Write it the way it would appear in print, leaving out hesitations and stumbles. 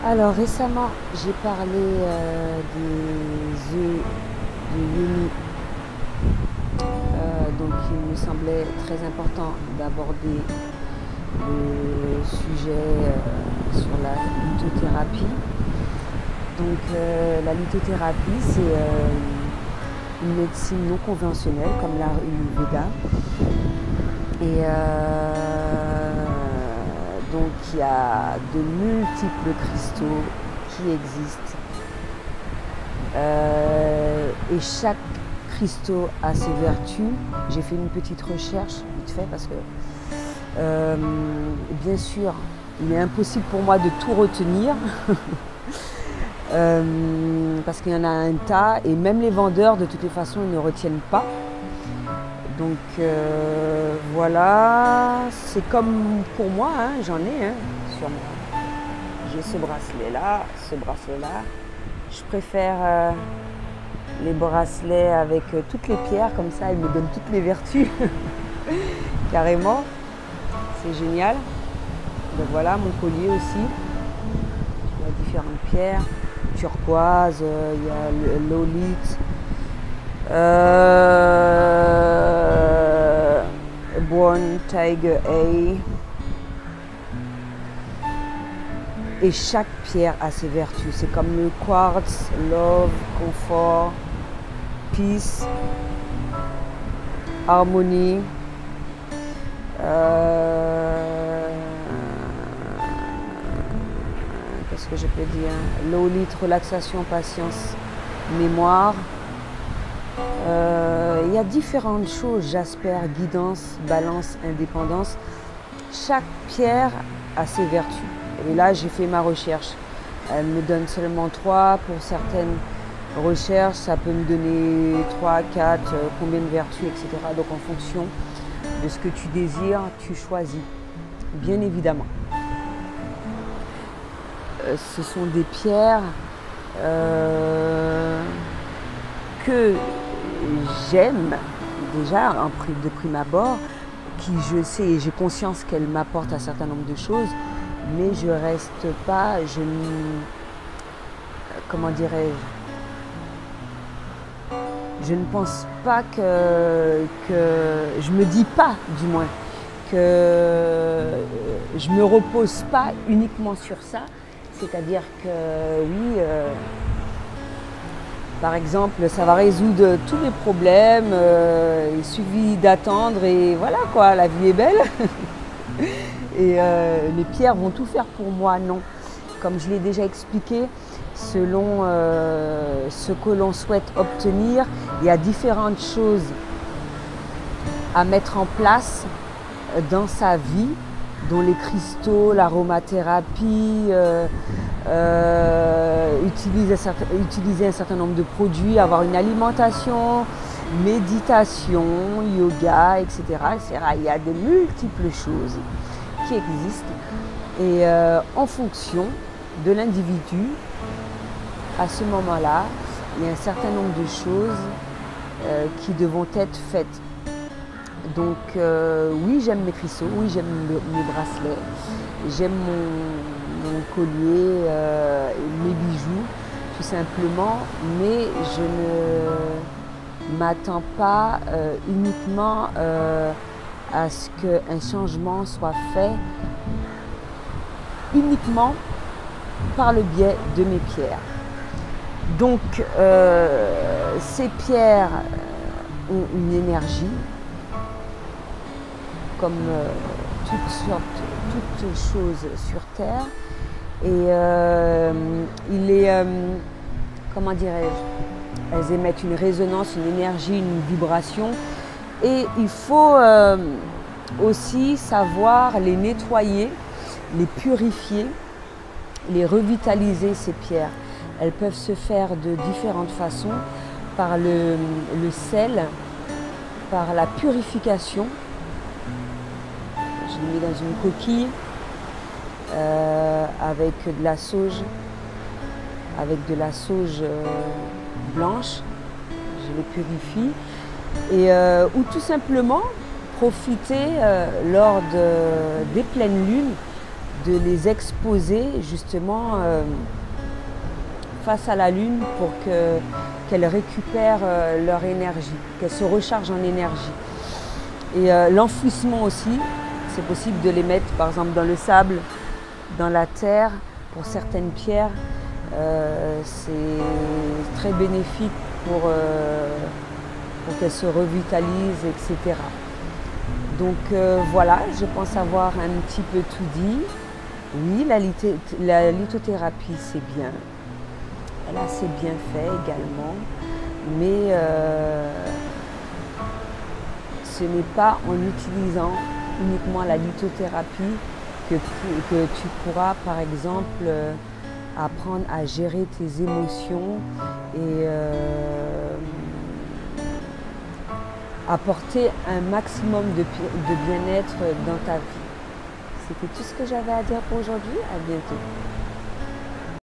Alors récemment, j'ai parlé des œufs de Yoni. Donc il me semblait très important d'aborder le sujet sur la lithothérapie. Donc la lithothérapie, c'est une médecine non conventionnelle comme l'Ayurveda. Et donc il y a de multiples cristaux qui existent. Et chaque cristaux a ses vertus. J'ai fait une petite recherche vite fait parce que bien sûr il est impossible pour moi de tout retenir parce qu'il y en a un tas et même les vendeurs de toutes les façons ils ne retiennent pas. Donc voilà, c'est comme pour moi, hein, j'en ai sur moi. J'ai ce bracelet là, ce bracelet là. Je préfère les bracelets avec toutes les pierres, comme ça, ils me donnent toutes les vertus. Carrément, c'est génial. Donc voilà, mon collier aussi. Il y a différentes pierres, turquoise, il y a l'olite, Born Tiger A. Et chaque pierre a ses vertus. C'est comme le quartz, love, confort, peace, harmonie. Qu'est-ce que je peux dire? L'olite, relaxation, patience, mémoire. Il y a différentes choses. Jasper, guidance, balance, indépendance. Chaque pierre a ses vertus. Et là, j'ai fait ma recherche. Elle me donne seulement 3. Pour certaines recherches, ça peut me donner 3, 4, combien de vertus, etc. Donc, en fonction de ce que tu désires, tu choisis, bien évidemment. Ce sont des pierres que j'aime déjà de prime abord, qui je sais et j'ai conscience qu'elles m'apportent un certain nombre de choses. Mais je reste pas, comment dirais-je, je ne pense pas que je me dis pas du moins que je me repose pas uniquement sur ça, c'est-à-dire que oui, par exemple, ça va résoudre tous les problèmes, il suffit d'attendre et voilà quoi, la vie est belle. Et les pierres vont tout faire pour moi, non. Comme je l'ai déjà expliqué, selon ce que l'on souhaite obtenir, il y a différentes choses à mettre en place dans sa vie, dont les cristaux, l'aromathérapie, utiliser un certain nombre de produits, avoir une alimentation, méditation, yoga, etc., etc. Il y a de multiples choses qui existent et en fonction de l'individu, à ce moment-là, il y a un certain nombre de choses qui devront être faites. Donc oui, j'aime mes cristaux, oui, j'aime mes bracelets, j'aime mon collier, mes bijoux, tout simplement, mais je ne m'attends pas uniquement à ce qu'un changement soit fait uniquement par le biais de mes pierres. Donc ces pierres ont une énergie comme toutes choses sur Terre et comment dirais-je, elles émettent une résonance, une énergie, une vibration. Et il faut aussi savoir les nettoyer, les purifier, les revitaliser, ces pierres. Elles peuvent se faire de différentes façons, par le sel, par la purification. Je l'ai mis dans une coquille avec de la sauge, blanche. Je les purifie. Et, ou tout simplement profiter lors des pleines lunes de les exposer justement face à la Lune pour qu'elles récupèrent leur énergie, qu'elles se rechargent en énergie. Et l'enfouissement aussi, c'est possible de les mettre par exemple dans le sable, dans la terre, pour certaines pierres. C'est très bénéfique pour qu'elles se revitalisent, etc. Donc voilà, je pense avoir un petit peu tout dit. Oui, la lithothérapie, c'est bien. Elle a ses bienfaits également. Mais ce n'est pas en utilisant uniquement la lithothérapie que tu pourras, par exemple, apprendre à gérer tes émotions et apporter un maximum de bien-être dans ta vie. C'était tout ce que j'avais à dire pour aujourd'hui. À bientôt.